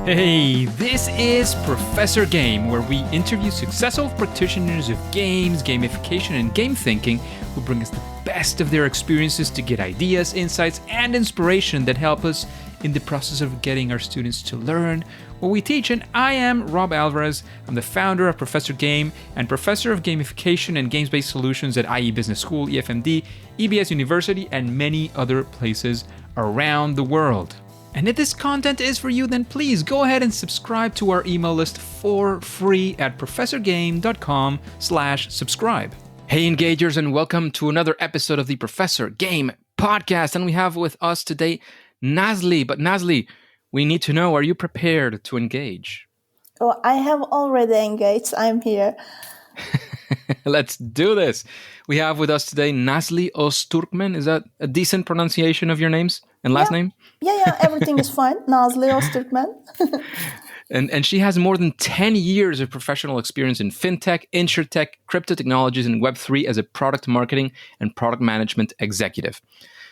Hey, this is Professor Game, where we interview successful practitioners of games, gamification, and game thinking who bring us the best of their experiences to get ideas, insights, and inspiration that help us in the process of getting our students to learn what we teach. And I am Rob Alvarez. I'm the founder of Professor Game and professor of gamification and games-based solutions at IE Business School, EFMD, EBS University, and many other places around the world. And if this content is for you, then please go ahead and subscribe to our email list for free at professorgame.com/subscribe. Hey, engagers, and welcome to another episode of the Professor Game podcast. And we have with us today Nazli. But Nazli, we need to know, are you prepared to engage? Oh, I have already engaged. I'm here. Let's do this. We have with us today Nazli Ozturkmen. Is that a decent pronunciation of your names and last name? Yeah, everything is fine. Nazli Ozturkmen. And she has more than 10 years of professional experience in Fintech, insurtech, crypto technologies, and Web3 as a product marketing and product management executive.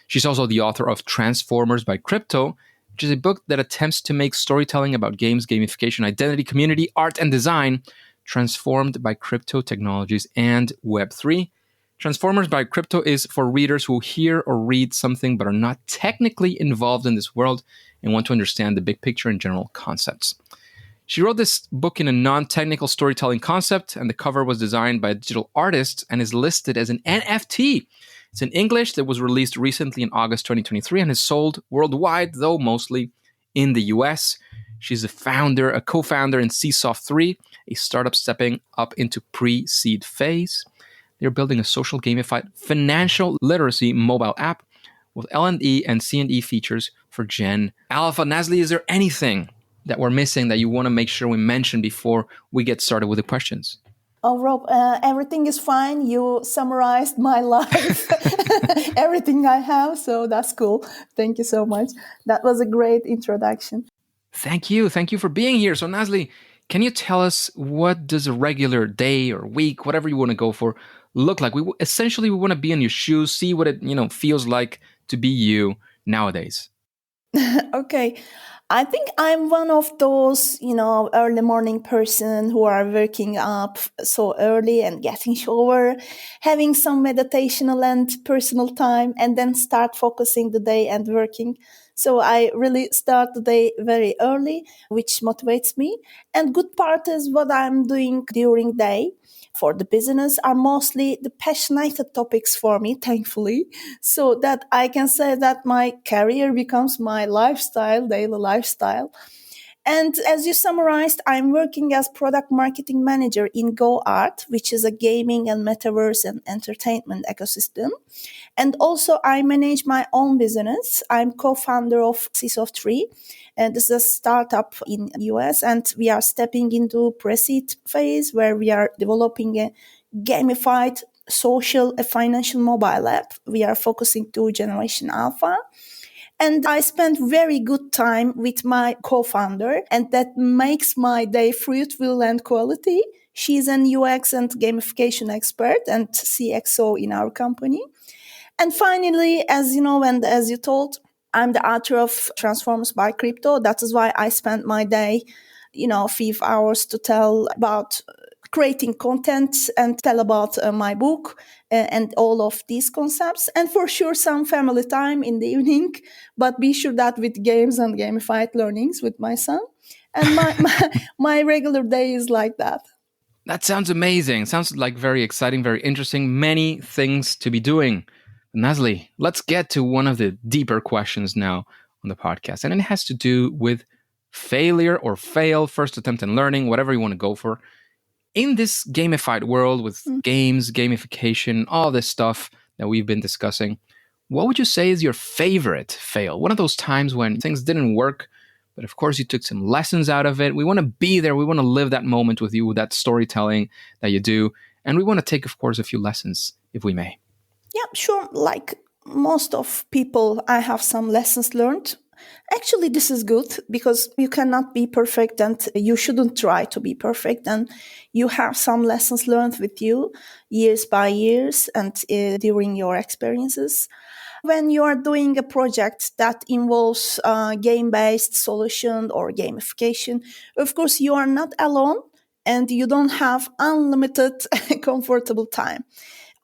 She's also the author of Transformers by Crypto, which is a book that attempts to make storytelling about games, gamification, identity, community, art, and design transformed by crypto technologies and Web3. Transformers by Crypto is for readers who hear or read something but are not technically involved in this world and want to understand the big picture and general concepts. She wrote this book in a non-technical storytelling concept, and the cover was designed by a digital artist and is listed as an NFT. It's in English, that was released recently in August 2023 and is sold worldwide, though mostly in the US. She's a co-founder in Seesoft3, a startup stepping up into pre-seed phase. They're building a social gamified financial literacy mobile app with L&E and C&E features for Gen Alpha. Nazli, is there anything that we're missing that you want to make sure we mention before we get started with the questions? Oh, Rob, everything is fine. You summarized my life, everything I have. So that's cool. Thank you so much. That was a great introduction. Thank you. Thank you for being here. So Nazli, can you tell us, what does a regular day or week, whatever you want to go for, look like? We want to be in your shoes, see what it feels like to be you nowadays. Okay. I think I'm one of those, early morning person who are waking up so early and getting shower, having some meditational and personal time, and then start focusing the day and working. So I really start the day very early, which motivates me. And good part is what I'm doing during day for the business are mostly the passionate topics for me, thankfully, so that I can say that my career becomes my lifestyle, daily lifestyle. And as you summarized, I'm working as product marketing manager in GoArt, which is a gaming and metaverse and entertainment ecosystem. And also I manage my own business. I'm co-founder of Seesoft3. And this is a startup in the US, and we are stepping into pre-seed phase where we are developing a gamified social, a financial mobile app. We are focusing to Generation Alpha. And I spent very good time with my co-founder, and that makes my day fruitful and quality. She's an UX and gamification expert and CXO in our company. And finally, as you know, and as you told, I'm the author of Transformers by Crypto. That is why I spend my day, a few hours to tell about creating content and tell about my book and all of these concepts. And for sure, some family time in the evening, but be sure that with games and gamified learnings with my son. And my regular day is like that. That sounds amazing. Sounds like very exciting, very interesting. Many things to be doing. Nazli, let's get to one of the deeper questions now on the podcast. And it has to do with failure or fail, first attempt in learning, whatever you want to go for. In this gamified world with games, gamification, all this stuff that we've been discussing, what would you say is your favorite fail? One of those times when things didn't work, but of course you took some lessons out of it. We want to be there. We want to live that moment with you, with that storytelling that you do. And we want to take, of course, a few lessons, if we may. Yeah, sure. Like most of people, I have some lessons learned. Actually, this is good because you cannot be perfect and you shouldn't try to be perfect. And you have some lessons learned with you years by years and during your experiences. when you are doing a project that involves game-based solution or gamification, of course, you are not alone and you don't have unlimited comfortable time.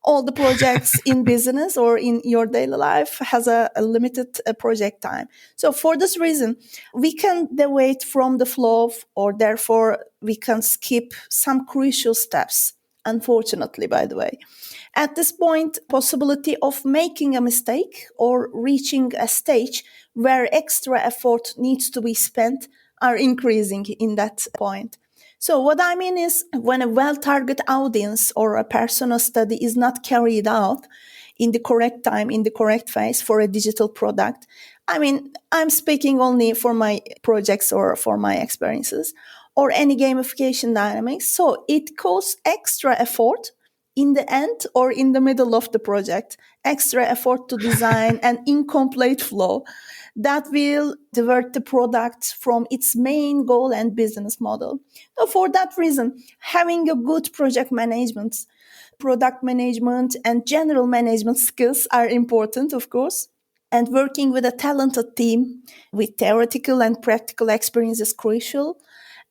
All the projects in business or in your daily life has a limited project time. So for this reason, we can deviate from the flow, or therefore we can skip some crucial steps, unfortunately, by the way. At this point, possibility of making a mistake or reaching a stage where extra effort needs to be spent are increasing in that point. So what I mean is, when a well-targeted audience or a persona study is not carried out in the correct time, in the correct phase for a digital product, I mean, I'm speaking only for my projects or for my experiences or any gamification dynamics. So it costs extra effort in the end or in the middle of the project, extra effort to design an incomplete flow that will divert the product from its main goal and business model. So for that reason, having a good project management, product management, and general management skills are important, of course. And working with a talented team with theoretical and practical experience is crucial.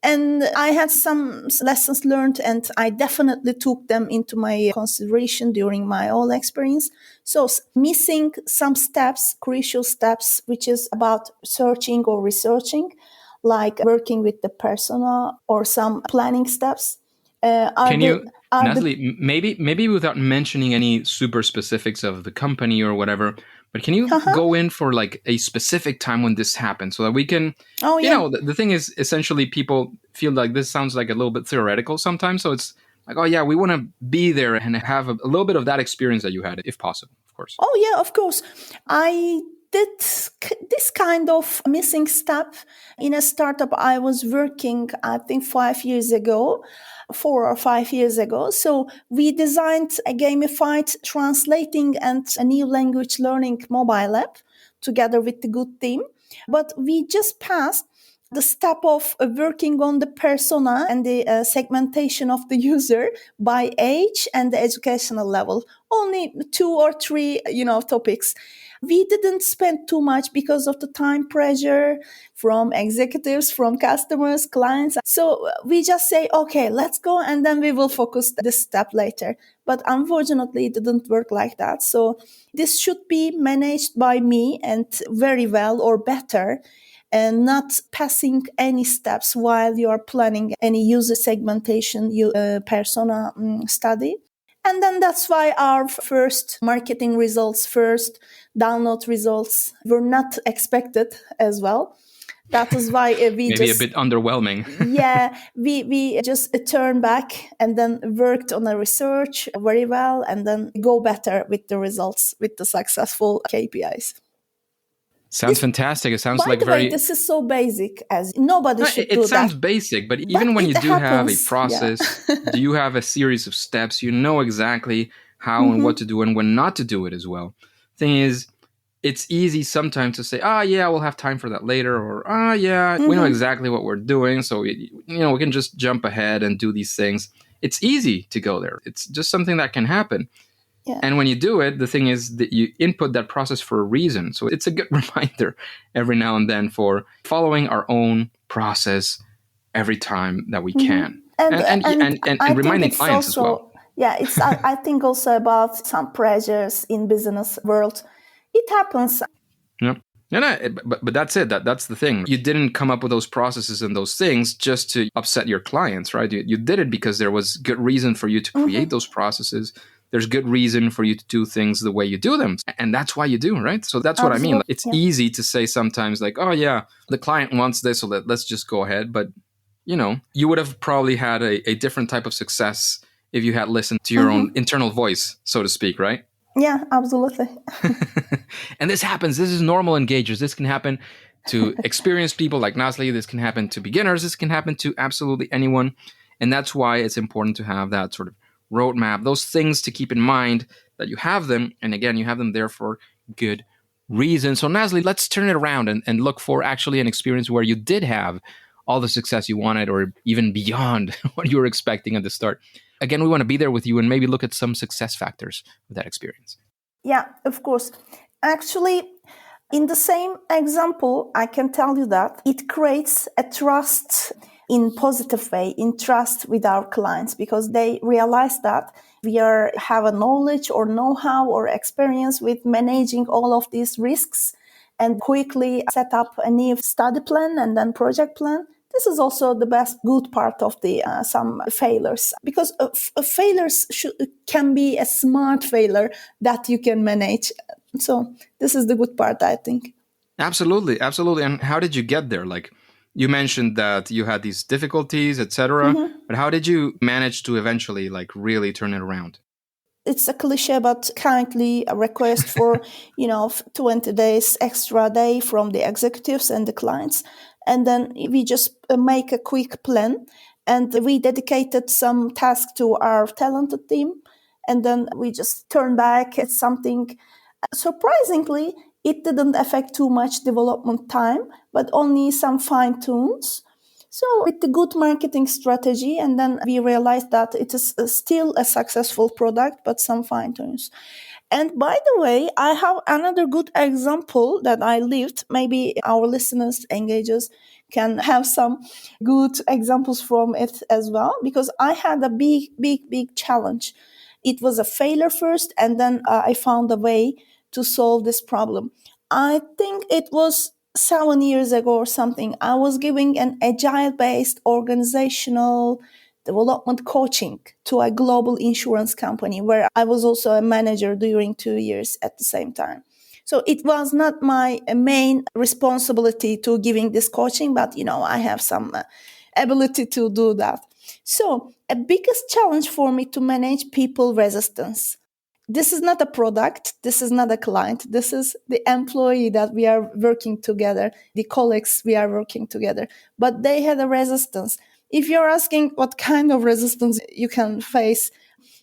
And I had some lessons learned, and I definitely took them into my consideration during my whole experience. So missing some steps, crucial steps, which is about searching or researching, like working with the persona or some planning steps. Can you, Nazli, maybe without mentioning any super specifics of the company or whatever, but can you go in for like a specific time when this happened so that we can, the thing is, essentially people feel like this sounds like a little bit theoretical sometimes. So it's like, oh yeah, we want to be there and have a little bit of that experience that you had, if possible, of course. Oh yeah, of course. I did this kind of missing step in a startup I was working, I think 5 years ago. 4 or 5 years ago. So we designed a gamified translating and a new language learning mobile app together with the good team. But we just passed the step of working on the persona and the segmentation of the user by age and the educational level. Only 2 or 3, topics. We didn't spend too much because of the time pressure from executives, from customers, clients. So we just say, okay, let's go, and then we will focus this step later. But unfortunately, it didn't work like that. So this should be managed by me and very well or better, and not passing any steps while you are planning any user segmentation persona study. And then that's why our first marketing results, first download results were not expected as well. That is why we maybe a bit underwhelming. Yeah, we just turned back and then worked on the research very well, and then go better with the results, with the successful KPIs. Sounds fantastic. It sounds like By the way, this is so basic, as nobody should do that. It sounds basic, but even when you do have a process, do you have a series of steps, you know exactly how and what to do and when not to do it as well. Thing is, it's easy sometimes to say, yeah, we'll have time for that later, or yeah, we know exactly what we're doing, so we can just jump ahead and do these things. It's easy to go there. It's just something that can happen. Yeah. And when you do it, the thing is that you input that process for a reason. So it's a good reminder every now and then for following our own process every time that we can. And reminding clients also, as well. Yeah, it's I think also about some pressures in business world. It happens. Yeah. But that's it. That's the thing. You didn't come up with those processes and those things just to upset your clients, right? You did it because there was good reason for you to create those processes. There's good reason for you to do things the way you do them. And that's why you do, right? So that's what I mean. It's easy to say sometimes like, oh yeah, the client wants this, so let's just go ahead. But, you would have probably had a different type of success if you had listened to your own internal voice, so to speak, right? Yeah, absolutely. And this happens. This is normal engagers. This can happen to experienced people like Nazli. This can happen to beginners. This can happen to absolutely anyone. And that's why it's important to have that sort of roadmap, those things to keep in mind that you have them. And again, you have them there for good reason. So Nazli, let's turn it around and look for actually an experience where you did have all the success you wanted, or even beyond what you were expecting at the start. Again, we want to be there with you and maybe look at some success factors of that experience. Yeah, of course. Actually, in the same example, I can tell you that it creates a trust in positive way, in trust with our clients, because they realize that have a knowledge or know-how or experience with managing all of these risks and quickly set up a new study plan and then project plan. This is also the best good part of the some failures, because failures can be a smart failure that you can manage. So this is the good part, I think. Absolutely, absolutely. And how did you get there? Like, you mentioned that you had these difficulties, etc. But how did you manage to eventually like really turn it around? It's a cliche, but kindly a request for 20 days extra day from the executives and the clients, and then we just make a quick plan, and we dedicated some task to our talented team, and then we just turn back at something. Surprisingly, it didn't affect too much development time, but only some fine tunes. So with the good marketing strategy, and then we realized that it is still a successful product, but some fine tunes. And by the way, I have another good example that I lived. Maybe our listeners, engagers, can have some good examples from it as well, because I had a big challenge. It was a failure first, and then I found a way to solve this problem. I think it was 7 years ago or something. I was giving an agile based organizational development coaching to a global insurance company where I was also a manager during 2 years at the same time. So it was not my main responsibility to giving this coaching, but I have some ability to do that. So a biggest challenge for me to manage people resistance. This is not a product. This is not a client. This is the employee that we are working together, the colleagues we are working together. But they had a resistance. If you're asking what kind of resistance you can face,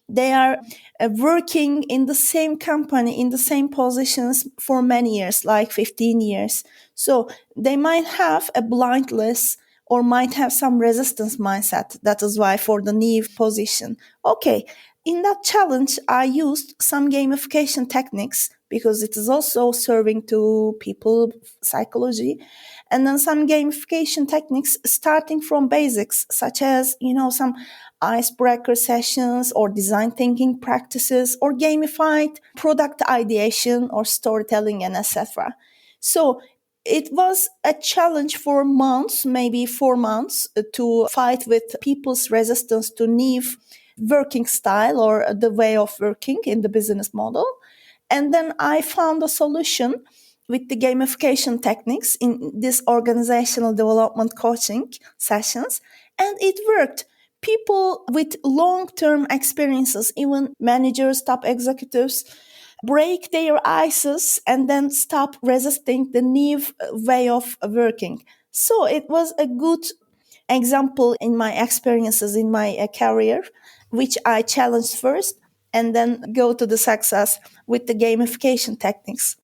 they are working in the same company, in the same positions for many years, like 15 years. So they might have a blind list or might have some resistance mindset. That is why for the new position. Okay, in that challenge, I used some gamification techniques because it is also serving to people psychology. And then some gamification techniques starting from basics, such as, some icebreaker sessions or design thinking practices or gamified product ideation or storytelling and etc. So it was a challenge for months, maybe 4 months, to fight with people's resistance to new working style or the way of working in the business model. And then I found a solution with the gamification techniques in this organizational development coaching sessions, and it worked. People with long-term experiences, even managers, top executives, break their ices and then stop resisting the new way of working. So it was a good example in my experiences in my career, which I challenged first and then go to the success with the gamification techniques.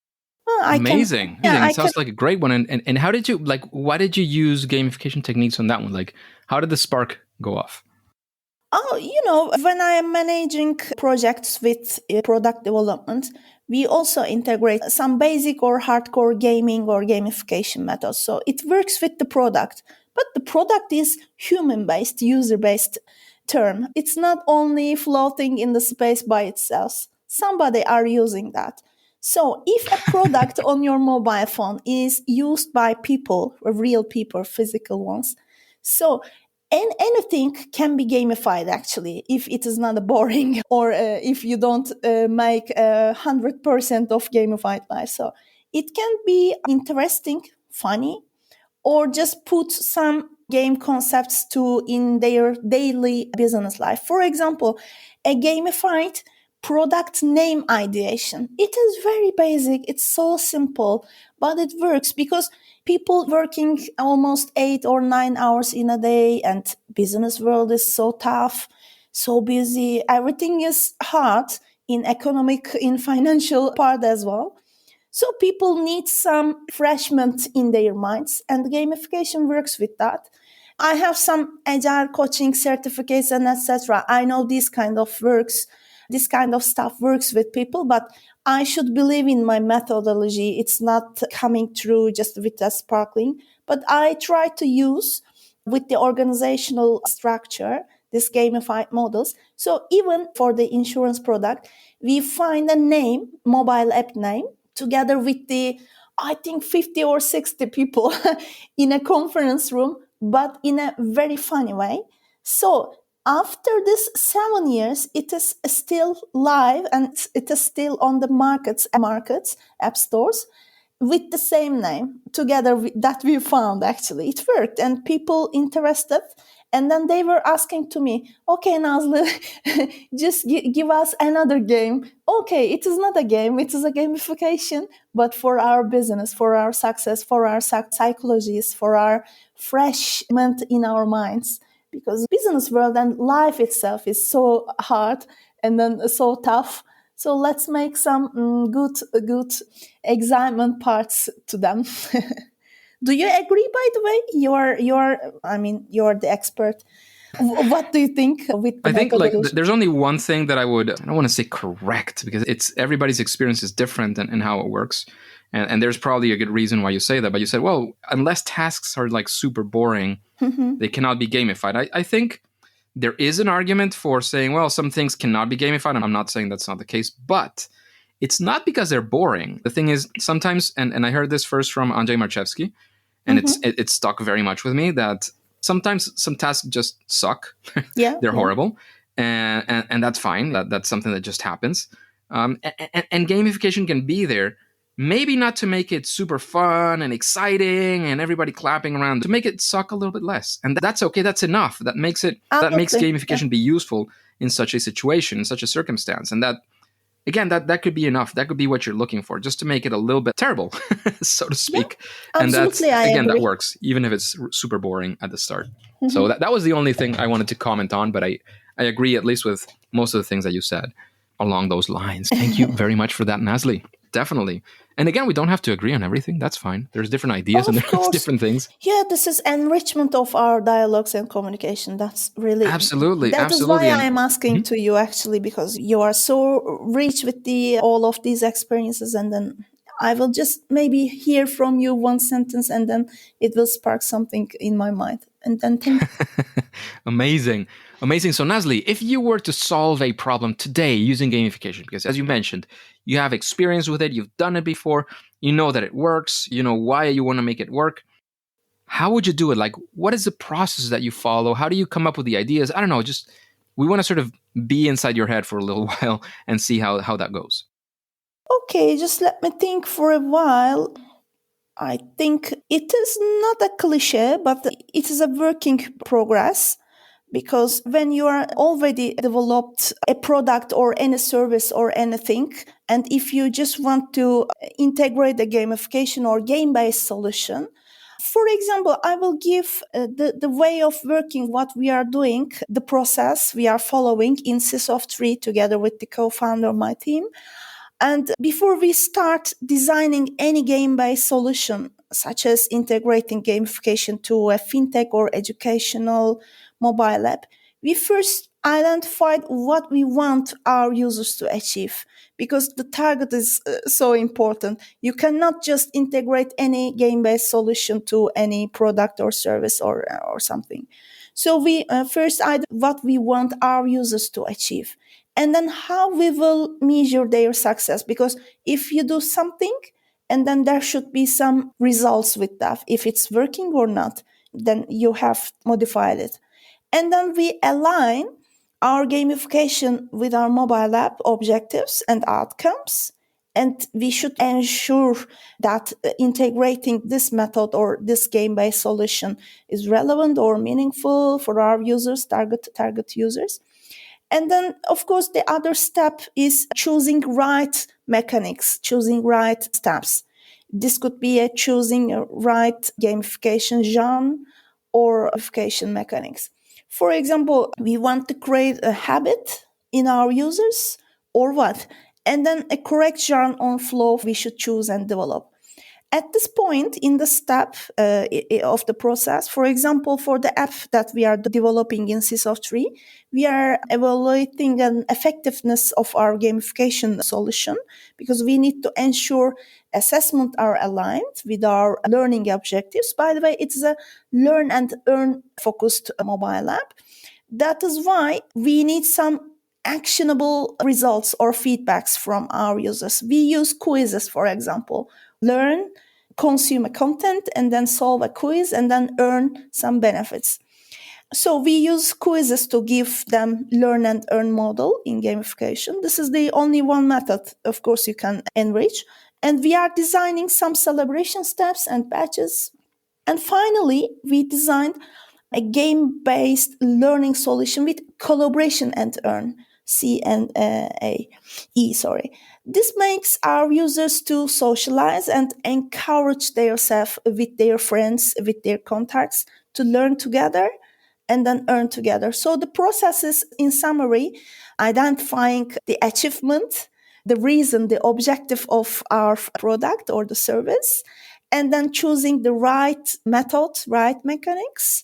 I can, Amazing. yeah, Amazing. It I can. sounds like a great one. And how did you like why did you use gamification techniques on that one? Like how did the spark go off? Oh, when I am managing projects with product development, we also integrate some basic or hardcore gaming or gamification methods. So it works with the product, but the product is human based, user based term. It's not only floating in the space by itself. Somebody are using that. So if a product on your mobile phone is used by people, real people, physical ones, so and anything can be gamified actually if it is not boring or if you don't make 100% of gamified life. So it can be interesting, funny, or just put some game concepts to in their daily business life. For example, a gamified product name ideation. It is very basic, it's so simple, but it works because people working almost 8 or 9 hours in a day, and business world is so tough, so busy, everything is hard in economic, in financial part as well. So people need some refreshment in their minds, and gamification works with that. I have some agile coaching certificates and etc. I know this kind of works this kind of stuff works with people, but I should believe in my methodology. It's not coming through just with a sparkling, but I try to use with the organizational structure, these gamified models. So even for the insurance product, we find a name, mobile app name, together with the, I think 50 or 60 people in a conference room, but in a very funny way. So after this 7 years, it is still live and it is still on the markets, app stores with the same name together that we found. Actually it worked and people interested, and then they were asking to me, okay, Nazlı, just give us another game. Okay, it is not a game, it is a gamification, but for our business, for our success, for our psychologies, for our freshment in our minds, because business world and life itself is so hard and then so tough. So let's make some good excitement parts to them. Do you agree? By the way, you're the expert. What do you think with the I think like methodology? there's only one thing that I don't want to say correct, because it's everybody's experience is different and how it works. And there's probably a good reason why you say that. But you said, well, unless tasks are like super boring, they cannot be gamified. I think there is an argument for saying, well, some things cannot be gamified. And I'm not saying that's not the case, but it's not because they're boring. The thing is, sometimes, and I heard this first from Andrzej Marchewski, and it stuck very much with me, that sometimes some tasks just suck. They're horrible. And that's fine. That's something that just happens. And gamification can be there, maybe not to make it super fun and exciting and everybody clapping around, to make it suck a little bit less. And that's okay. That's enough. That makes gamification be useful in such a situation, in such a circumstance. And that, again, that could be enough. That could be what you're looking for, just to make it a little bit terrible, so to speak. Yeah, and that's, again, agree. that works, even if it's super boring at the start. So that was the only thing I wanted to comment on, but I agree at least with most of the things that you said along those lines. Thank you very much for that, Nazli. Definitely. And again, we don't have to agree on everything. That's fine. There's different ideas and there's different things. Yeah, this is enrichment of our dialogues and communication. That's really... Absolutely. That is why I'm asking to you, actually, because you are so rich with all of these experiences. And then I will just maybe hear from you one sentence and then it will spark something in my mind. And then think... Amazing. So Nazli, if you were to solve a problem today using gamification, because as you mentioned, you have experience with it, you've done it before, you know that it works, you know why you want to make it work, how would you do it? Like, what is the process that you follow? How do you come up with the ideas? I don't know, just we want to sort of be inside your head for a little while and see how that goes. Okay, just let me think for a while. I think it is not a cliche, but it is a working progress. Because when you are already developed a product or any service or anything, and if you just want to integrate a gamification or game-based solution, for example, I will give the way of working, what we are doing, the process we are following in Sysoft3 together with the co-founder of my team. And before we start designing any game-based solution, such as integrating gamification to a fintech or educational mobile app, we first identified what we want our users to achieve, because the target is so important. You cannot just integrate any game-based solution to any product or service or something. So we first identified what we want our users to achieve, and then how we will measure their success. Because if you do something and then there should be some results with that, if it's working or not, then you have modified it. And then we align our gamification with our mobile app objectives and outcomes. And we should ensure that integrating this method or this game-based solution is relevant or meaningful for our users, target users. And then, of course, the other step is choosing right mechanics, choosing right steps. This could be choosing a right gamification genre or gamification mechanics. For example, we want to create a habit in our users or what? And then a correct genre on flow we should choose and develop. At this point in the step of the process, for example, for the app that we are developing in SysO3, we are evaluating an effectiveness of our gamification solution because we need to ensure assessment are aligned with our learning objectives. By the way, it's a learn and earn focused mobile app. That is why we need some actionable results or feedbacks from our users. We use quizzes, for example. Learn, consume a content, and then solve a quiz, and then earn some benefits. So we use quizzes to give them learn and earn model in gamification. This is the only one method, of course, you can enrich. And we are designing some celebration steps and badges. And finally, we designed a game-based learning solution with collaboration and earn. Sorry. This makes our users to socialize and encourage themselves with their friends, with their contacts, to learn together and then earn together. So the process is, in summary, identifying the achievement, the reason, the objective of our product or the service, and then choosing the right method, right mechanics,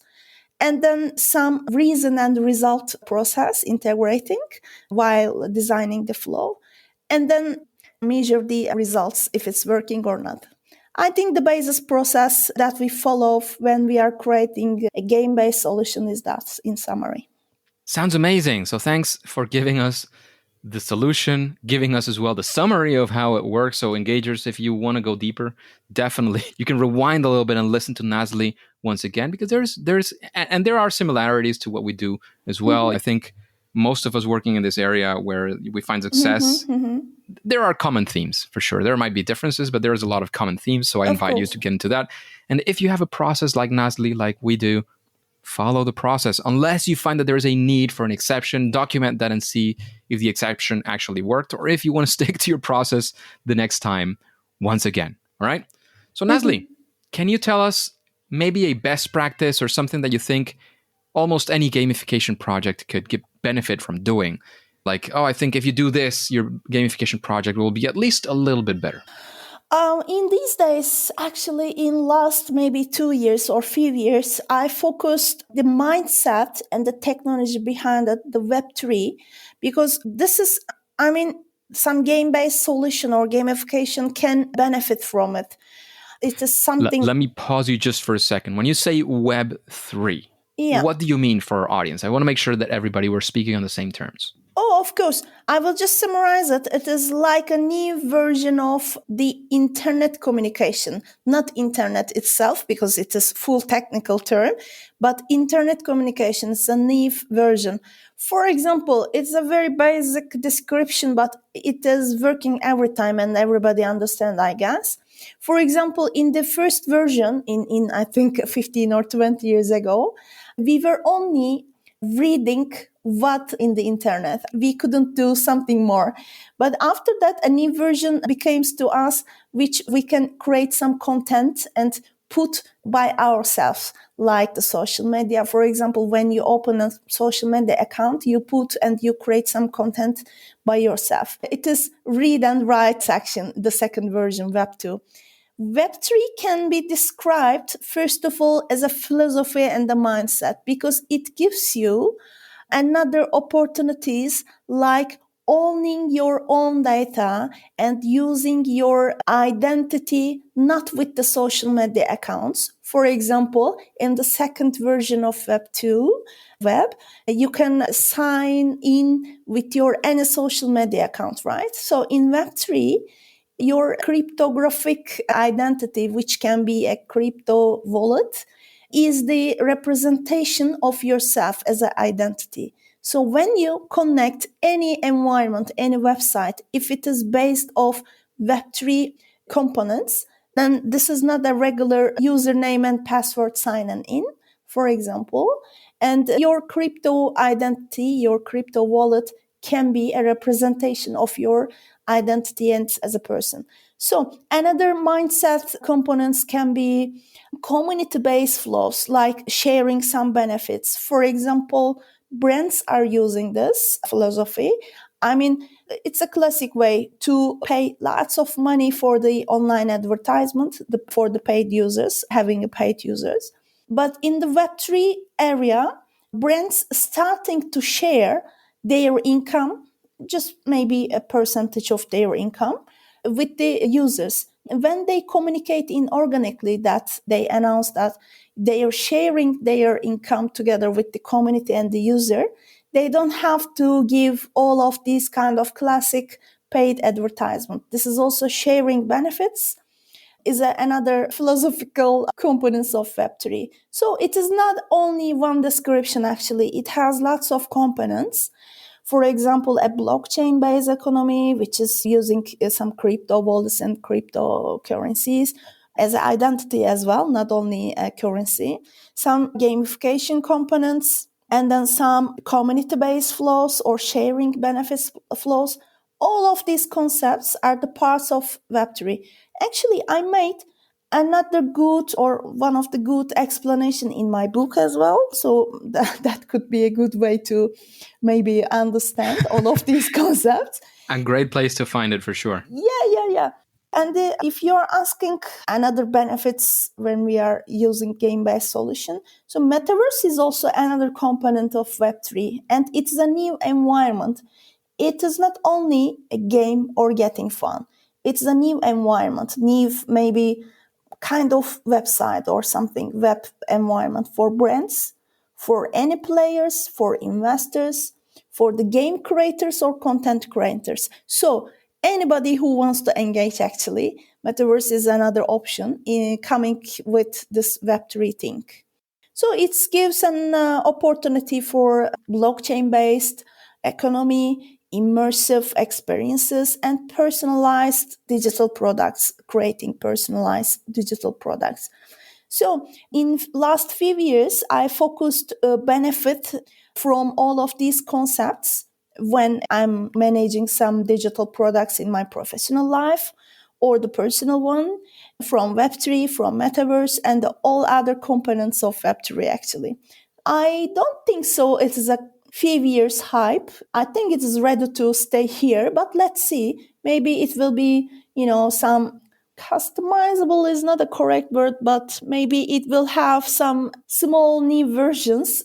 and then some reason and result process integrating while designing the flow, and then measure the results if it's working or not. I think the basis process that we follow when we are creating a game-based solution is that, in summary. Sounds amazing. So thanks for giving us the solution, giving us as well the summary of how it works. So engagers, if you want to go deeper, definitely you can rewind a little bit and listen to Nazli once again, because there are similarities to what we do as well. I think most of us working in this area where we find success, there are common themes for sure. There might be differences, but there's a lot of common themes. So I invite you to get into that. And if you have a process like Nazli, like we do, follow the process. Unless you find that there is a need for an exception, document that and see if the exception actually worked, or if you want to stick to your process the next time once again. All right? So Nazli, can you tell us maybe a best practice or something that you think almost any gamification project could benefit from doing? Like, I think if you do this, your gamification project will be at least a little bit better. In these days, actually, in last maybe 2 years or few years, I focused the mindset and the technology behind it, the Web3, because this is, some game-based solution or gamification can benefit from it. It is something. Let me pause you just for a second. When you say Web3, what do you mean for our audience? I want to make sure that everybody we're speaking on the same terms. Oh, of course. I will just summarize it. It is like a new version of the internet communication, not internet itself, because it is full technical term, but internet communication is a new version. For example, it's a very basic description, but it is working every time and everybody understands, I guess. For example, in the first version, in I think 15 or 20 years ago, we were only reading what in the internet. We couldn't do something more. But after that, a new version became to us, which we can create some content and put by ourselves, like the social media. For example, when you open a social media account, you put and you create some content by yourself. It is read and write section, the second version, Web 2. Web3 can be described, first of all, as a philosophy and a mindset, because it gives you another opportunities like owning your own data and using your identity not with the social media accounts. For example, in the second version of Web2, you can sign in with your any social media account, right? So in Web3, your cryptographic identity, which can be a crypto wallet, is the representation of yourself as an identity. So when you connect any environment, any website, if it is based off Web3 components, then this is not a regular username and password sign in, for example. And your crypto identity, your crypto wallet can be a representation of your identity and as a person. So another mindset components can be community-based flows, like sharing some benefits. For example, brands are using this philosophy. I mean, it's a classic way to pay lots of money for the online advertisement, for the paid users, having a paid users. But in the Web3 area, brands starting to share their income, just maybe a percentage of their income, with the users. When they communicate inorganically, that they announce that they are sharing their income together with the community and the user, they don't have to give all of these kind of classic paid advertisement. This is also sharing benefits, is another philosophical components of Web3. So it is not only one description, actually. It has lots of components. For example, a blockchain-based economy, which is using some crypto wallets and cryptocurrencies as an identity as well, not only a currency. Some gamification components, and then some community-based flows or sharing benefits flows. All of these concepts are the parts of Web3. Actually, I made another good or one of the good explanation in my book as well. So that could be a good way to maybe understand all of these concepts. A great place to find it for sure. Yeah. And if you're asking another benefits when we are using game-based solution, so metaverse is also another component of Web3, and it's a new environment. It is not only a game or getting fun. It's a new environment, new maybe kind of website or something, web environment for brands, for any players, for investors, for the game creators or content creators. So anybody who wants to engage, actually, metaverse is another option in coming with this Web3 thing. So it gives an opportunity for blockchain-based economy, immersive experiences, and personalized digital products, creating personalized digital products. So in last few years, I focused benefit from all of these concepts when I'm managing some digital products in my professional life or the personal one, from Web3, from Metaverse, and all other components of Web3, actually. I don't think so. It is a few years hype. I think it is ready to stay here, but let's see. Maybe it will be, some customizable is not a correct word, but maybe it will have some small new versions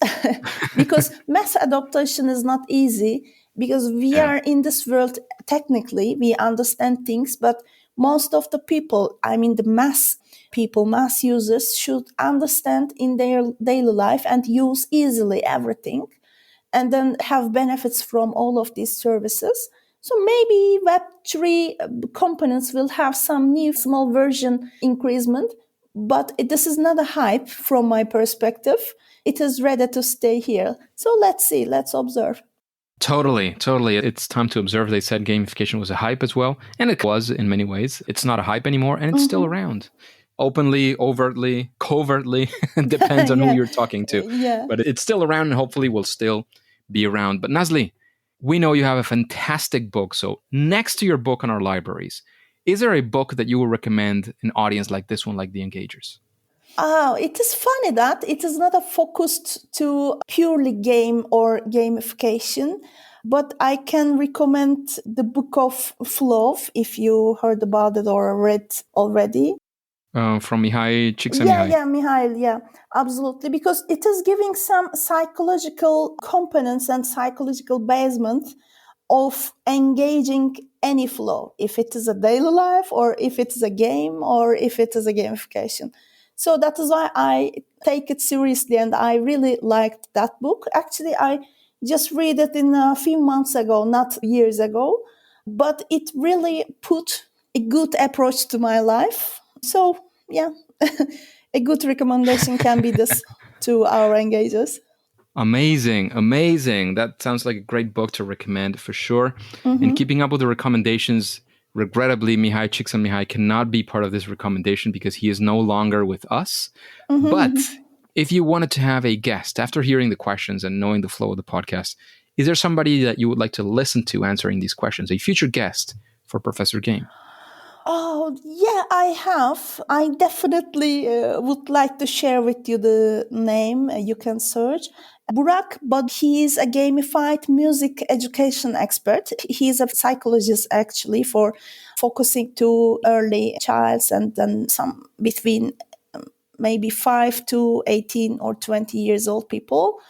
because mass adaptation is not easy, because we are in this world. Technically we understand things, but most of the people, I mean the mass people, mass users, should understand in their daily life and use easily everything, and then have benefits from all of these services. So maybe Web3 components will have some new small version increasement, but this is not a hype from my perspective. It is ready to stay here. So let's see, let's observe. Totally. It's time to observe. They said gamification was a hype as well, and it was in many ways. It's not a hype anymore, and it's still around. Openly, overtly, covertly, depends on who you're talking to. Yeah. But it's still around, and hopefully will still be around. But Nazli, we know you have a fantastic book. So next to your book on our libraries, is there a book that you will recommend an audience like this one, like The Engagers? Oh, it is funny that it is not a focused to purely game or gamification, but I can recommend the book of Flow if you heard about it or read already. From Mihai Csikszentmihalyi. Yeah, Mihail, yeah, absolutely. Because it is giving some psychological components and psychological basement of engaging any flow, if it is a daily life or if it is a game or if it is a gamification. So that is why I take it seriously, and I really liked that book. Actually, I just read it in a few months ago, not years ago, but it really put a good approach to my life. So yeah, a good recommendation can be this to our engagers. Amazing. That sounds like a great book to recommend for sure. And keeping up with the recommendations, regrettably, Mihai Csikszentmihalyi cannot be part of this recommendation because he is no longer with us. But if you wanted to have a guest after hearing the questions and knowing the flow of the podcast, is there somebody that you would like to listen to answering these questions, a future guest for Professor Game? Oh, yeah, I have. I definitely would like to share with you the name. You can search. Burak, but he is a gamified music education expert. He is a psychologist actually for focusing to early childs and then some between maybe 5 to 18 or 20 years old people.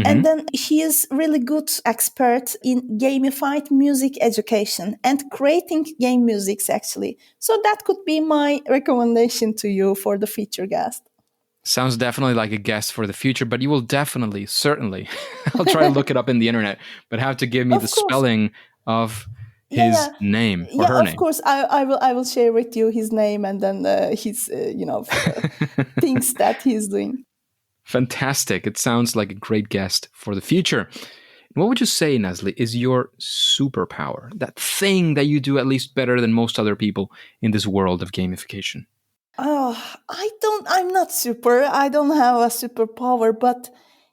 And then he is really good expert in gamified music education and creating game musics actually. So that could be my recommendation to you for the feature guest. Sounds definitely like a guest for the future, but you will definitely, certainly, I'll try to look it up in the internet, but have to give me the spelling of his name or her of name. Course, I will share with you his name and then his things that he's doing. Fantastic. It sounds like a great guest for the future. What would you say, Nazli, is your superpower? That thing that you do at least better than most other people in this world of gamification? Oh, I'm not super. I don't have a superpower, but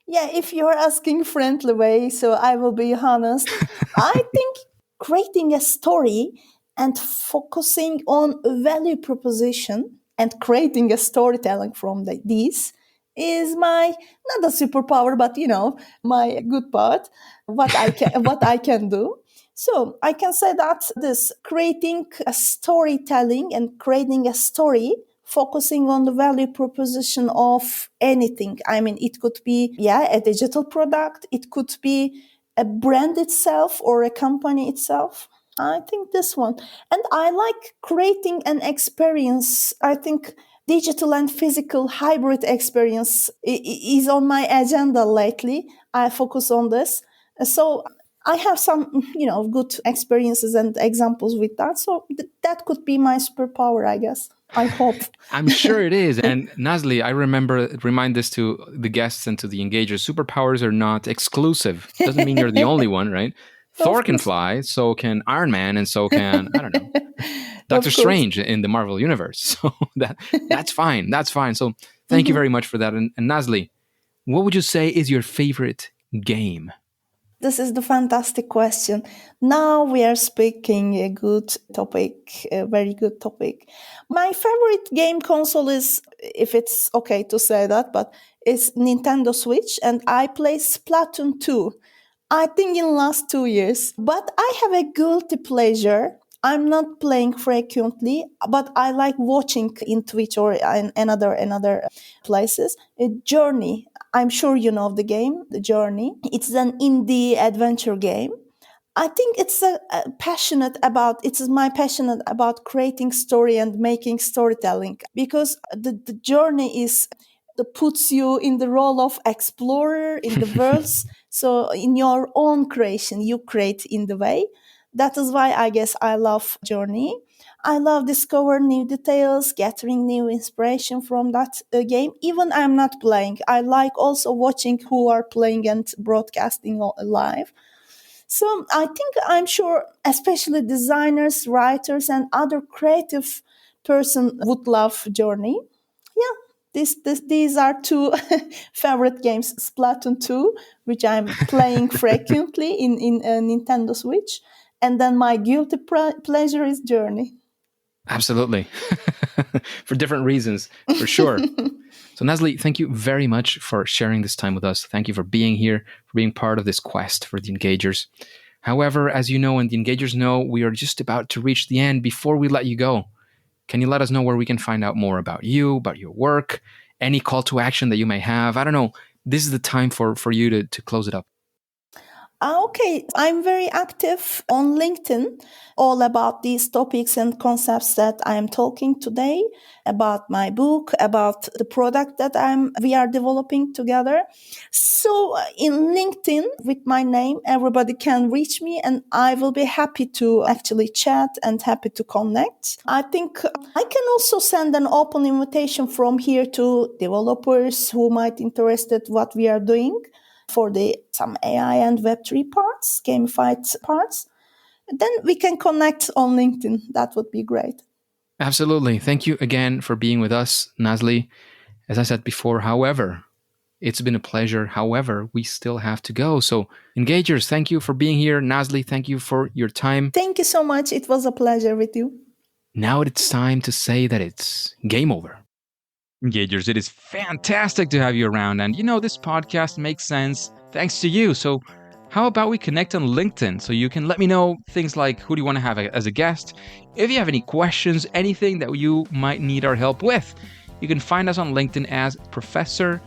yeah, if you're asking friendly way, so I will be honest. I think creating a story and focusing on value proposition and creating a storytelling from these is my not a superpower, but my good part. What I can do. So I can say that this creating a storytelling and creating a story focusing on the value proposition of anything. I mean, it could be, a digital product. It could be a brand itself or a company itself. I think this one. And I like creating an experience. I think digital and physical hybrid experience is on my agenda lately. I focus on this. So I have some, good experiences and examples with that. So that could be my superpower, I guess. I hope. I'm sure it is. And Nazli, I remind this to the guests and to the engagers. Superpowers are not exclusive. Doesn't mean you're the only one, right? Thor can fly, so can Iron Man, and so can, I don't know, Doctor Strange in the Marvel Universe. So that's fine. That's fine. So thank you very much for that. And Nazli, what would you say is your favorite game? This is the fantastic question. Now we are speaking a good topic, a very good topic. My favorite game console is, if it's okay to say that, but it's Nintendo Switch, and I play Splatoon 2. I think in last 2 years, but I have a guilty pleasure. I'm not playing frequently, but I like watching in Twitch or in another places. A Journey. I'm sure you know the game, The Journey. It's an indie adventure game. I think it's my passionate about creating story and making storytelling, because the journey is that puts you in the role of explorer in the worlds. So in your own creation, you create in the way. That is why I guess I love Journey. I love discovering new details, gathering new inspiration from that game. Even I'm not playing, I like also watching who are playing and broadcasting live. So I'm sure, especially designers, writers, and other creative person would love Journey. Yeah, these are two favorite games: Splatoon 2, which I'm playing frequently in Nintendo Switch, and then my guilty pleasure is Journey. Absolutely. For different reasons, for sure. So Nazli, thank you very much for sharing this time with us. Thank you for being here, for being part of this quest for the engagers. However, as you know and the engagers know, we are just about to reach the end. Before we let you go, can you let us know where we can find out more about you, about your work, any call to action that you may have? I don't know. This is the time for you to close it up. Okay, I'm very active on LinkedIn, all about these topics and concepts that I'm talking today, about my book, about the product that we are developing together. So in LinkedIn with my name, everybody can reach me, and I will be happy to actually chat and happy to connect. I think I can also send an open invitation from here to developers who might interested what we are doing for some AI and Web3 parts, gamified parts. Then we can connect on LinkedIn. That would be great. Absolutely. Thank you again for being with us, Nazli. As I said before, however, it's been a pleasure. However, we still have to go. So, engagers, thank you for being here. Nazli, thank you for your time. Thank you so much. It was a pleasure with you. Now it's time to say that it's game over. Engagers, it is fantastic to have you around. And this podcast makes sense thanks to you. So how about we connect on LinkedIn so you can let me know things like who do you want to have as a guest? If you have any questions, anything that you might need our help with, you can find us on LinkedIn as Professor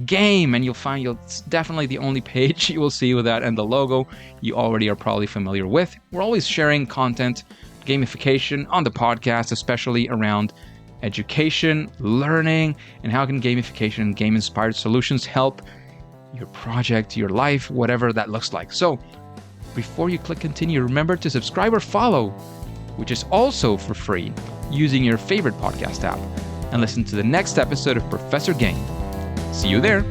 Game, and you'll find it's definitely the only page you will see with that and the logo you already are probably familiar with. We're always sharing content, gamification on the podcast, especially around education, learning, and how can gamification and game-inspired solutions help your project, your life, whatever that looks like. So before you click continue, remember to subscribe or follow, which is also for free, using your favorite podcast app, and listen to the next episode of Professor Game. See you there.